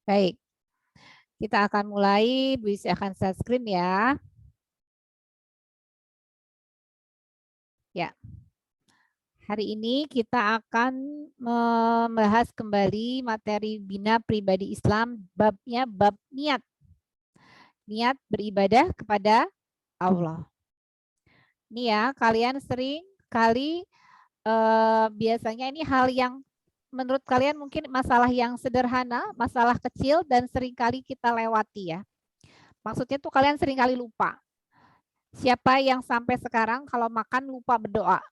Baik, kita akan mulai. Bisa akan share screen ya. Ya, hari ini kita akan membahas kembali materi Bina Pribadi Islam, babnya bab niat. Niat beribadah kepada Allah. Ini ya, kalian sering kali biasanya ini hal yang menurut kalian mungkin masalah yang sederhana, masalah kecil dan seringkali kita lewati ya. Maksudnya tuh kalian seringkali lupa. Siapa yang sampai sekarang kalau makan lupa berdoa?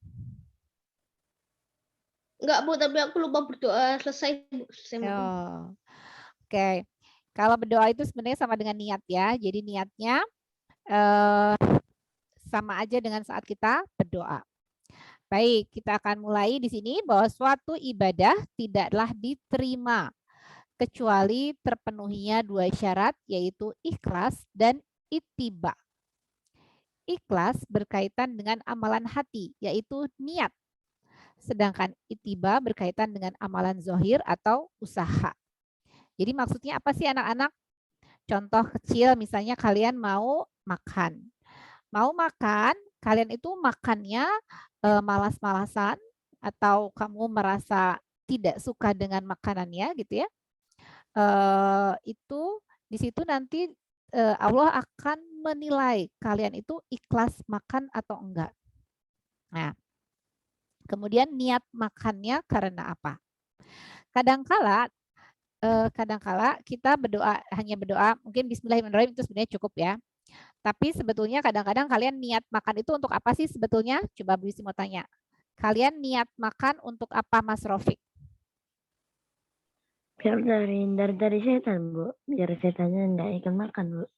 Enggak, Bu, tapi aku lupa berdoa selesai, Bu. Selesai makan. Oh, oke. Kalau berdoa itu sebenarnya sama dengan niat ya. Jadi niatnya sama aja dengan saat kita berdoa. Baik, kita akan mulai di sini bahwa suatu ibadah tidaklah diterima kecuali terpenuhinya dua syarat, yaitu ikhlas dan ittiba. Ikhlas berkaitan dengan amalan hati, yaitu niat. Sedangkan ittiba berkaitan dengan amalan zohir atau usaha. Jadi maksudnya apa sih anak-anak? Contoh kecil misalnya kalian mau makan. Mau makan, kalian itu makannya malas-malasan atau kamu merasa tidak suka dengan makanannya gitu ya. Itu di situ nanti Allah akan menilai kalian itu ikhlas makan atau enggak. Nah, kemudian niat makannya karena apa? Kadangkala kita berdoa hanya berdoa mungkin Bismillahirrahmanirrahim itu sebenarnya cukup ya. Tapi sebetulnya kadang-kadang kalian niat makan itu untuk apa sih sebetulnya? Coba Bu mau tanya. Kalian niat makan untuk apa Mas Rofik? Biar dari setan, Bu. Biar setannya enggak ikut makan, Bu.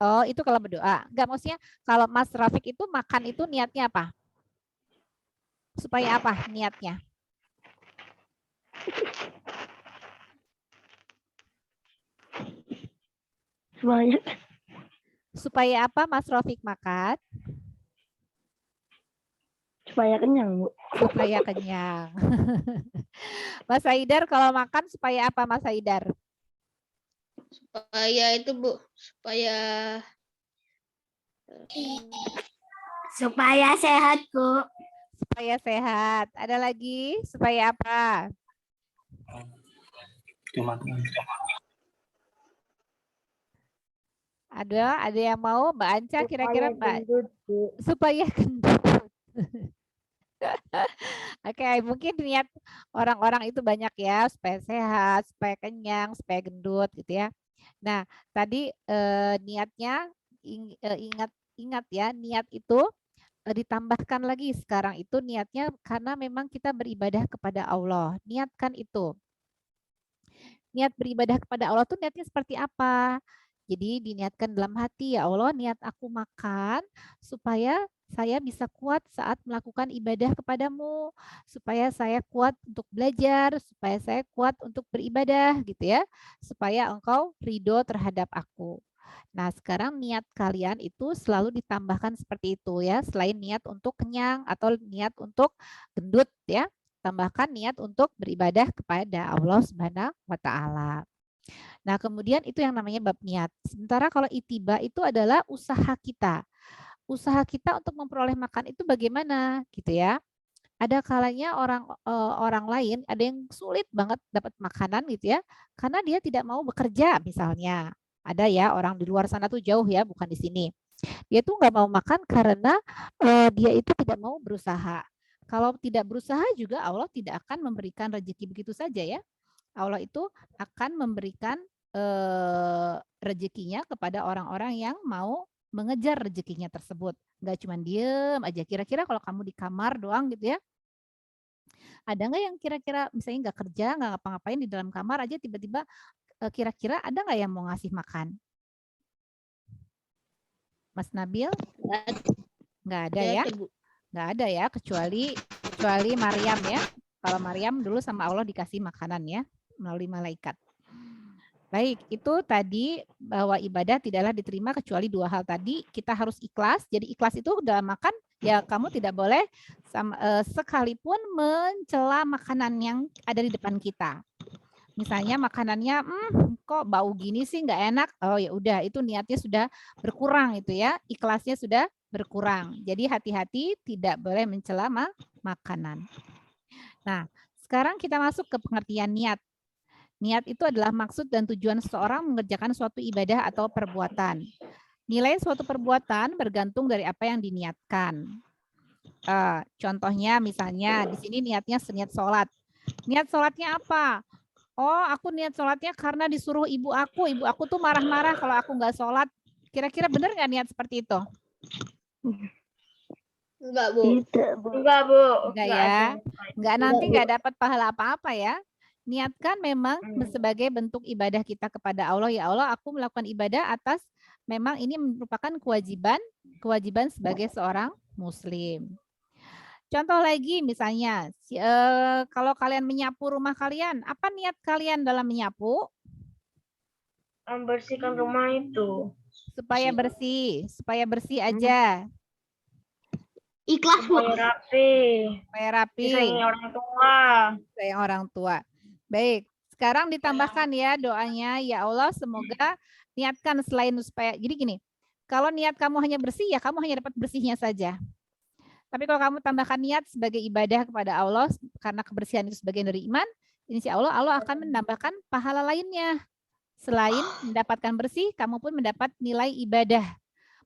Oh, itu kalau berdoa. Enggak, maksudnya kalau Mas Rofik itu makan itu niatnya apa? Supaya apa niatnya? Supaya apa Mas Rofik makan? Supaya kenyang, Bu. Supaya kenyang. Mas Haidar kalau makan supaya apa Mas Haidar? Supaya itu, Bu, supaya sehat, Bu. Supaya sehat. Ada lagi? Supaya apa? Ada yang mau Mbak Anca kira-kira Mbak? Gendut, Bu. Supaya gendut. Oke, mungkin niat orang-orang itu banyak ya, supaya sehat, supaya kenyang, supaya gendut gitu ya. Nah, tadi niatnya ingat ya, niat itu ditambahkan lagi sekarang itu niatnya karena memang kita beribadah kepada Allah. Niatkan itu. Niat beribadah kepada Allah tuh niatnya seperti apa? Jadi diniatkan dalam hati, ya Allah, niat aku makan supaya saya bisa kuat saat melakukan ibadah kepadamu, supaya saya kuat untuk belajar, supaya saya kuat untuk beribadah gitu ya, supaya engkau ridho terhadap aku. Nah, sekarang niat kalian itu selalu ditambahkan seperti itu ya, selain niat untuk kenyang atau niat untuk gendut ya, tambahkan niat untuk beribadah kepada Allah Subhanahu wa taala. Nah, kemudian itu yang namanya bab niat. Sementara kalau itiba itu adalah usaha kita. Usaha kita untuk memperoleh makan itu bagaimana gitu ya. Ada kalanya orang lain ada yang sulit banget dapat makanan gitu ya, karena dia tidak mau bekerja misalnya. Ada ya orang di luar sana tuh jauh ya, bukan di sini. Dia tuh nggak mau makan karena dia itu tidak mau berusaha. Kalau tidak berusaha juga Allah tidak akan memberikan rezeki begitu saja ya. Allah itu akan memberikan rezekinya kepada orang-orang yang mau mengejar rezekinya tersebut. Nggak cuma diem aja. Kira-kira kalau kamu di kamar doang gitu ya, ada nggak yang kira-kira misalnya nggak kerja, nggak ngapa-ngapain di dalam kamar aja tiba-tiba kira-kira ada nggak yang mau ngasih makan? Mas Nabil? Nggak ada ya? Nggak ada ya, kecuali Maryam ya. Kalau Maryam dulu sama Allah dikasih makanan ya, melalui malaikat. Baik, itu tadi bahwa ibadah tidaklah diterima kecuali dua hal tadi. Kita harus ikhlas. Jadi ikhlas itu dalam makan ya kamu tidak boleh sekalipun mencela makanan yang ada di depan kita. Misalnya makanannya kok bau gini sih nggak enak. Oh ya udah, itu niatnya sudah berkurang itu ya. Ikhlasnya sudah berkurang. Jadi hati-hati tidak boleh mencela makanan. Nah, sekarang kita masuk ke pengertian niat. Niat itu adalah maksud dan tujuan seseorang mengerjakan suatu ibadah atau perbuatan. Nilai suatu perbuatan bergantung dari apa yang diniatkan. Contohnya misalnya di sini niatnya seniat sholat. Niat sholatnya apa? Oh, aku niat sholatnya karena disuruh ibu aku. Ibu aku tuh marah-marah kalau aku nggak sholat. Kira-kira benar nggak niat seperti itu? Enggak, Bu. Tidak, Bu. Enggak, Bu. Enggak ya. Enggak, nanti nggak dapat pahala apa-apa ya. Niatkan memang sebagai bentuk ibadah kita kepada Allah. Ya Allah, aku melakukan ibadah atas memang ini merupakan kewajiban sebagai seorang muslim. Contoh lagi misalnya, kalau kalian menyapu rumah kalian, apa niat kalian dalam menyapu? Membersihkan rumah itu. Supaya bersih aja. Ikhlas, Bu. Supaya rapi. Supaya rapi. Disayangi orang tua. Sayang orang tua. Baik, sekarang ditambahkan ya doanya, ya Allah semoga niatkan selain supaya, jadi gini, kalau niat kamu hanya bersih, ya kamu hanya dapat bersihnya saja. Tapi kalau kamu tambahkan niat sebagai ibadah kepada Allah, karena kebersihan itu sebagian dari iman, insya Allah Allah akan menambahkan pahala lainnya. Selain mendapatkan bersih, kamu pun mendapat nilai ibadah.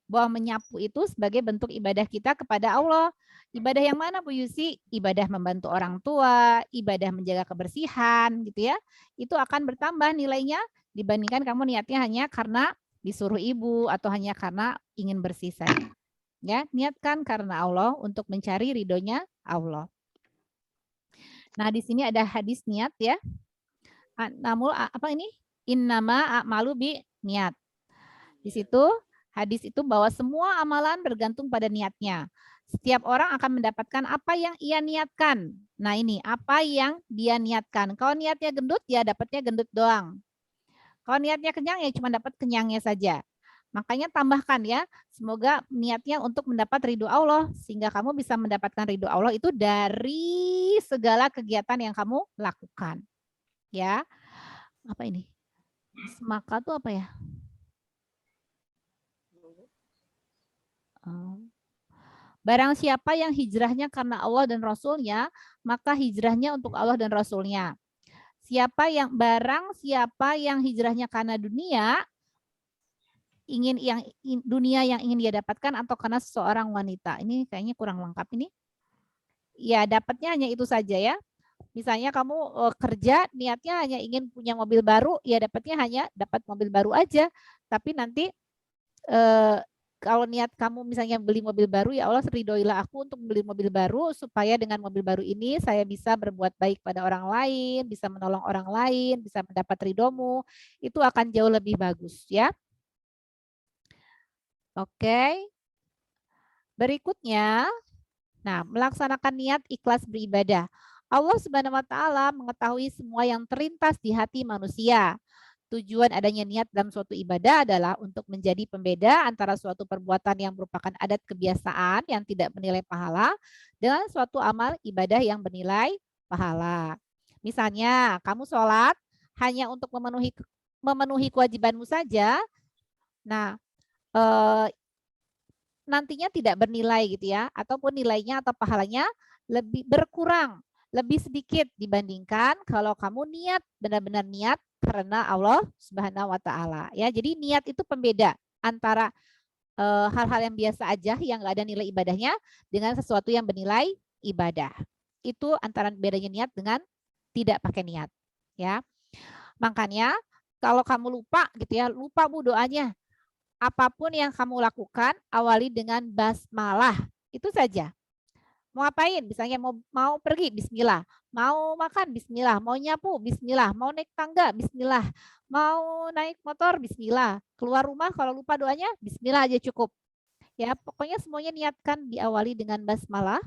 Bahwa menyapu itu sebagai bentuk ibadah kita kepada Allah. Ibadah yang mana Bu Yusi? Ibadah membantu orang tua, ibadah menjaga kebersihan gitu ya. Itu akan bertambah nilainya dibandingkan kamu niatnya hanya karena disuruh ibu atau hanya karena ingin bersih saja. Ya, niatkan karena Allah untuk mencari ridhonya Allah. Nah, di sini ada hadis niat ya. Namun apa ini? Innama a'malu bi niat. Di situ hadis itu bahwa semua amalan bergantung pada niatnya. Setiap orang akan mendapatkan apa yang ia niatkan. Nah ini, apa yang dia niatkan. Kalau niatnya gendut, ya dapatnya gendut doang. Kalau niatnya kenyang, ya cuma dapat kenyangnya saja. Makanya tambahkan ya, semoga niatnya untuk mendapat ridho Allah. Sehingga kamu bisa mendapatkan ridho Allah itu dari segala kegiatan yang kamu lakukan. Ya, apa ini? Semaka tuh apa ya? Barang siapa yang hijrahnya karena Allah dan Rasulnya, maka hijrahnya untuk Allah dan Rasulnya. Barang siapa yang hijrahnya karena dunia, dunia yang ingin dia dapatkan atau karena seseorang wanita. Ini kayaknya kurang lengkap ini. Ya, dapatnya hanya itu saja ya. Misalnya kamu kerja niatnya hanya ingin punya mobil baru, ya dapatnya hanya dapat mobil baru aja. Tapi nanti kalau niat kamu misalnya beli mobil baru, ya Allah ridhoilah aku untuk beli mobil baru supaya dengan mobil baru ini saya bisa berbuat baik pada orang lain, bisa menolong orang lain, bisa mendapat ridhomu. Itu akan jauh lebih bagus ya. Oke. Berikutnya, nah melaksanakan niat ikhlas beribadah. Allah Subhanahu wa taala mengetahui semua yang terlintas di hati manusia. Tujuan adanya niat dalam suatu ibadah adalah untuk menjadi pembeda antara suatu perbuatan yang merupakan adat kebiasaan yang tidak bernilai pahala dengan suatu amal ibadah yang bernilai pahala. Misalnya, kamu sholat hanya untuk memenuhi kewajibanmu saja. Nah, nantinya tidak bernilai gitu ya, ataupun nilainya atau pahalanya lebih berkurang, lebih sedikit dibandingkan kalau kamu niat, benar-benar niat karena Allah Subhanahu wa taala ya. Jadi niat itu pembeda antara hal-hal yang biasa aja yang enggak ada nilai ibadahnya dengan sesuatu yang bernilai ibadah. Itu antara bedanya niat dengan tidak pakai niat ya. Makanya kalau kamu lupa gitu ya, lupa Bu doanya. Apapun yang kamu lakukan awali dengan basmalah. Itu saja. Mau ngapain? Misalnya mau pergi, bismillah. Mau makan, bismillah. Mau nyapu, bismillah. Mau naik tangga, bismillah. Mau naik motor, bismillah. Keluar rumah kalau lupa doanya, bismillah aja cukup. Ya, pokoknya semuanya niatkan diawali dengan basmalah.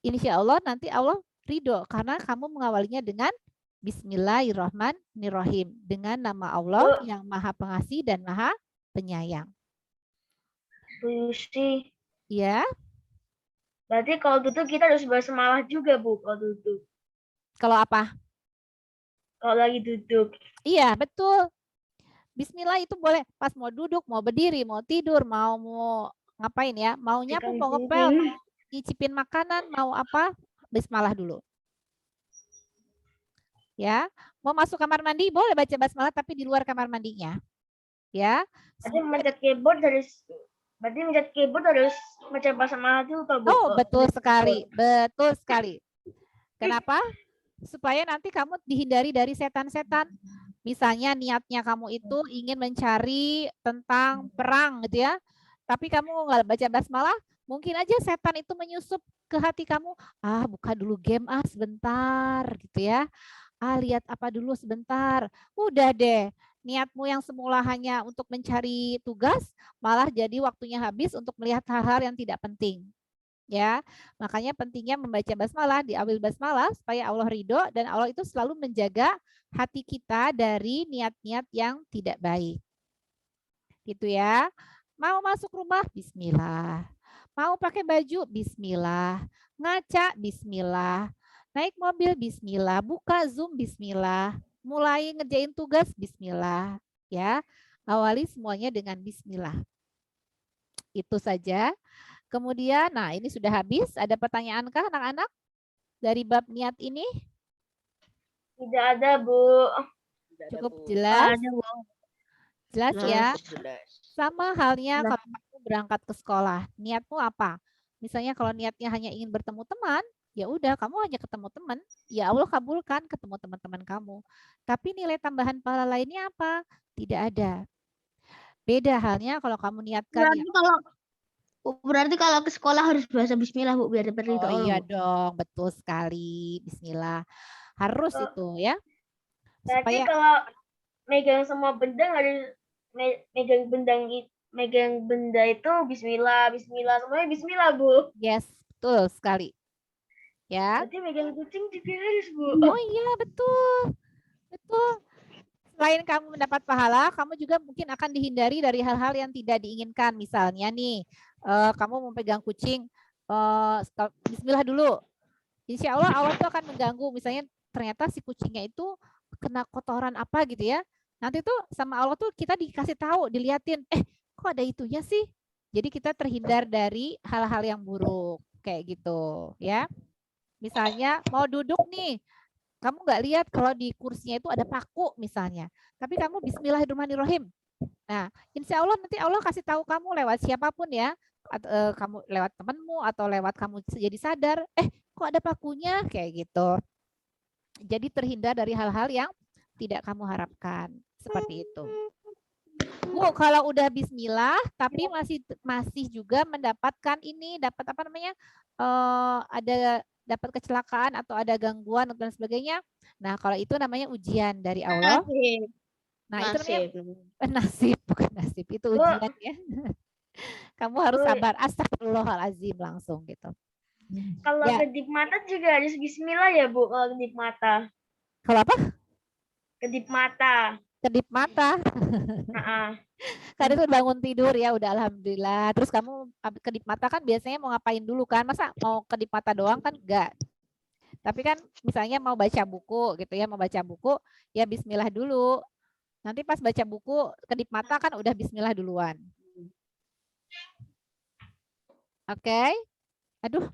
Insya Allah nanti Allah ridho karena kamu mengawalinya dengan Bismillahirrahmanirrahim. Dengan nama Allah yang Maha Pengasih dan Maha Penyayang. Bu Yusi. Ya. Berarti kalau duduk kita harus basmalah juga, Bu, kalau duduk. Kalau apa? Kalau lagi duduk. Iya, betul. Bismillah itu boleh pas mau duduk, mau berdiri, mau tidur, mau ngapain ya? Mau nyapu, mau ngepel, mau nyicipin makanan, mau apa? Bismillah dulu. Ya, mau masuk kamar mandi boleh baca basmalah tapi di luar kamar mandinya. Ya. Berarti mencet keyboard harus baca basmalah dulu kalau Bu. Oh, betul sekali. Betul sekali. Kenapa? Supaya nanti kamu dihindari dari setan-setan. Misalnya niatnya kamu itu ingin mencari tentang perang gitu ya. Tapi kamu nggak baca basmalah, mungkin aja setan itu menyusup ke hati kamu. Ah, buka dulu game sebentar gitu ya. Ah, lihat apa dulu sebentar. Udah deh. Niatmu yang semula hanya untuk mencari tugas, malah jadi waktunya habis untuk melihat hal-hal yang tidak penting. Ya, makanya pentingnya membaca basmalah, diawil basmalah supaya Allah ridho dan Allah itu selalu menjaga hati kita dari niat-niat yang tidak baik. Gitu ya. Mau masuk rumah, bismillah. Mau pakai baju, bismillah. Ngaca, bismillah. Naik mobil, bismillah. Buka Zoom, bismillah. Mulai ngerjain tugas, bismillah. Ya, awali semuanya dengan bismillah. Itu saja. Kemudian, nah ini sudah habis. Ada pertanyaankah anak-anak dari bab niat ini? Tidak ada, Bu. Cukup jelas? Ada, Bu. Jelas ya? Jelas. Sama halnya kalau kamu berangkat ke sekolah. Niatmu apa? Misalnya kalau niatnya hanya ingin bertemu teman, ya udah kamu hanya ketemu teman. Ya Allah kabulkan ketemu teman-teman kamu. Tapi nilai tambahan pahala lainnya apa? Tidak ada. Beda halnya kalau kamu niatkan Berarti kalau ke sekolah harus baca bismillah, Bu, biar dapat ridho oh Allah, iya Bu. dong, betul sekali. Bismillah. Harus itu ya. Berarti Supaya kalau megang semua benda harus megang benda itu bismillah, bismillah, semuanya bismillah, Bu. yes, betul sekali. Ya. Berarti megang kucing juga harus, Bu. Oh iya, betul. Betul. Selain kamu mendapat pahala, kamu juga mungkin akan dihindari dari hal-hal yang tidak diinginkan. Misalnya nih, kamu mau pegang kucing, bismillah dulu. Insya Allah Allah tuh akan mengganggu. Misalnya ternyata si kucingnya itu kena kotoran apa gitu ya. Nanti tuh sama Allah tuh kita dikasih tahu, diliatin, kok ada itunya sih? Jadi kita terhindar dari hal-hal yang buruk kayak gitu ya. Misalnya mau duduk nih, kamu nggak lihat kalau di kursinya itu ada paku misalnya. Tapi kamu bismillahirrahmanirrahim. Nah, insya Allah nanti Allah kasih tahu kamu lewat siapapun ya. Kamu lewat temanmu atau lewat kamu jadi sadar, kok ada pakunya kayak gitu. Jadi terhindar dari hal-hal yang tidak kamu harapkan. Seperti itu. Bu, kalau udah bismillah tapi masih juga mendapatkan ini, dapat apa namanya? Ada dapat kecelakaan atau ada gangguan dan sebagainya. Nah, kalau itu namanya ujian dari Allah. Nah, itu namanya nasib, bukan nasib. Itu ujian ya. Kamu harus sabar. Astagfirullahalazim langsung gitu. Kalau Ya. kedip mata juga harus bismillah ya, Bu, kalau kedip mata. Kalau apa? Kedip mata. Kedip mata. Heeh. Kadang itu bangun tidur ya udah alhamdulillah. Terus kamu kedip mata kan biasanya mau ngapain dulu kan? Masa mau kedip mata doang kan enggak. Tapi kan misalnya mau baca buku gitu ya, mau baca buku ya bismillah dulu. Nanti pas baca buku kedip mata kan udah bismillah duluan. Oke. Aduh,